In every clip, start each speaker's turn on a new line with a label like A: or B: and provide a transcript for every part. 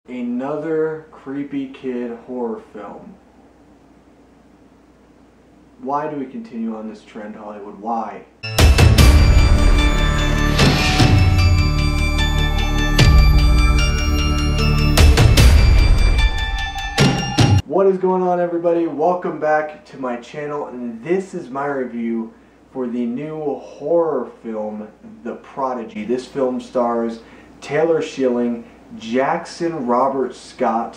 A: Another creepy kid horror film. Why do we continue on this trend, Hollywood? Why? What is going on, everybody? Welcome back to my channel, and this is my review for the new horror film, The Prodigy. This film stars Taylor Schilling, Jackson Robert Scott,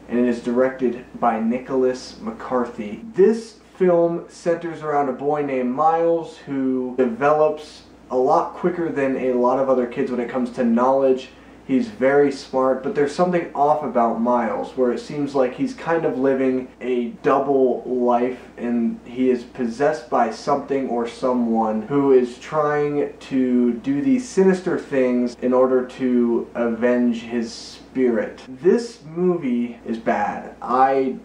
A: and it is directed by Nicholas McCarthy. This film centers around a boy named Miles who develops a lot quicker than a lot of other kids when it comes to knowledge. He's very smart, but there's something off about Miles where it seems like he's kind of living a double life and he is possessed by something or someone who is trying to do these sinister things in order to avenge his spirit. This movie is bad. I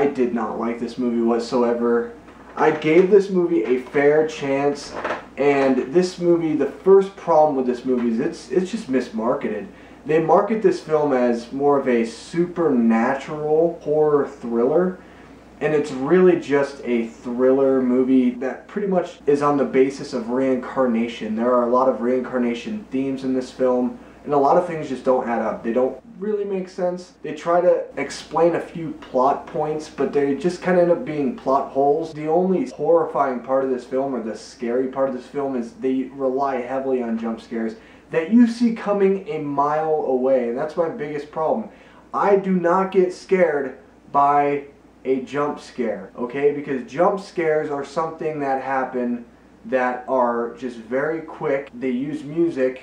A: did not like this movie whatsoever. I gave this movie a fair chance, and this movie, the first problem with this movie is it's just mismarketed. They market this film as more of a supernatural horror thriller, and it's really just a thriller movie that pretty much is on the basis of reincarnation. There are a lot of reincarnation themes in this film, and a lot of things just don't add up. They don't really make sense. They try to explain a few plot points, but they just kind of end up being plot holes. The only horrifying part of this film, or the scary part of this film, is they rely heavily on jump scares that you see coming a mile away, and that's my biggest problem. I do not get scared by a jump scare, okay? Because jump scares are something that happen that are just very quick. They use music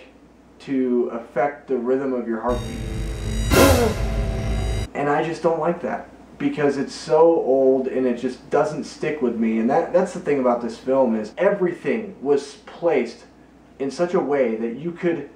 A: to affect the rhythm of your heartbeat. And I just don't like that because it's so old and it just doesn't stick with me. And that's the thing about this film, is everything was placed in such a way that you could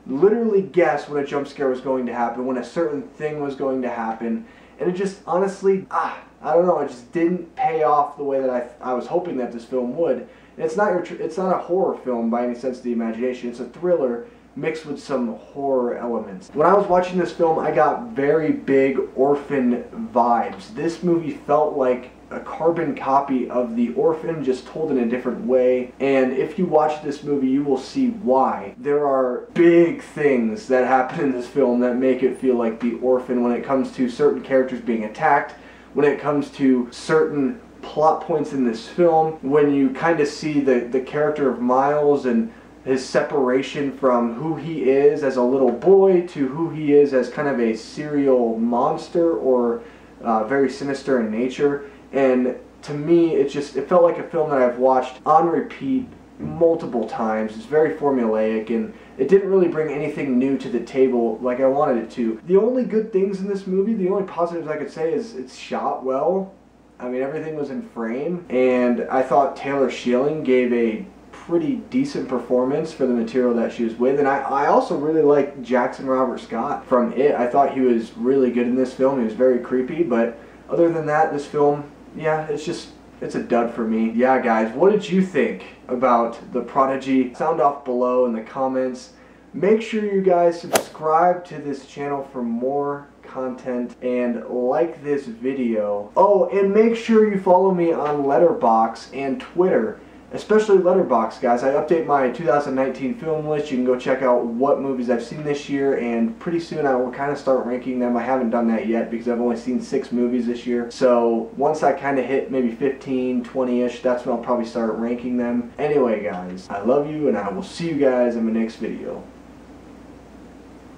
A: literally guess when a jump scare was going to happen, when a certain thing was going to happen, and it just honestly, I don't know, it just didn't pay off the way that I was hoping that this film would. And it's not a horror film by any sense of the imagination. It's a thriller mixed with some horror elements. When I was watching this film, I got very big Orphan vibes. This movie felt like a carbon copy of The Orphan, just told in a different way. And if you watch this movie, you will see why. There are big things that happen in this film that make it feel like The Orphan when it comes to certain characters being attacked, when it comes to certain plot points in this film, when you kind of see the character of Miles and his separation from who he is as a little boy to who he is as kind of a serial monster or very sinister in nature. And to me, it felt like a film that I've watched on repeat multiple times. It's very formulaic, and it didn't really bring anything new to the table like I wanted it to. The only good things in this movie, the only positives I could say, is it's shot well. I mean, everything was in frame, and I thought Taylor Schilling gave a pretty decent performance for the material that she was with. And I also really like Jackson Robert Scott from It. I thought he was really good in this film. He was very creepy, but other than that, this film, yeah, it's a dud for me. Yeah, guys, what did you think about The Prodigy? Sound off below in the comments. Make sure you guys subscribe to this channel for more content and like this video. Oh, and make sure you follow me on Letterboxd and Twitter. Especially Letterboxd, guys. I update my 2019 film list. You can go check out what movies I've seen this year, and pretty soon I will kind of start ranking them. I haven't done that yet because I've only seen 6 movies this year. So once I kind of hit maybe 15, 20-ish, that's when I'll probably start ranking them. Anyway, guys, I love you, and I will see you guys in my next video.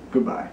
A: Goodbye.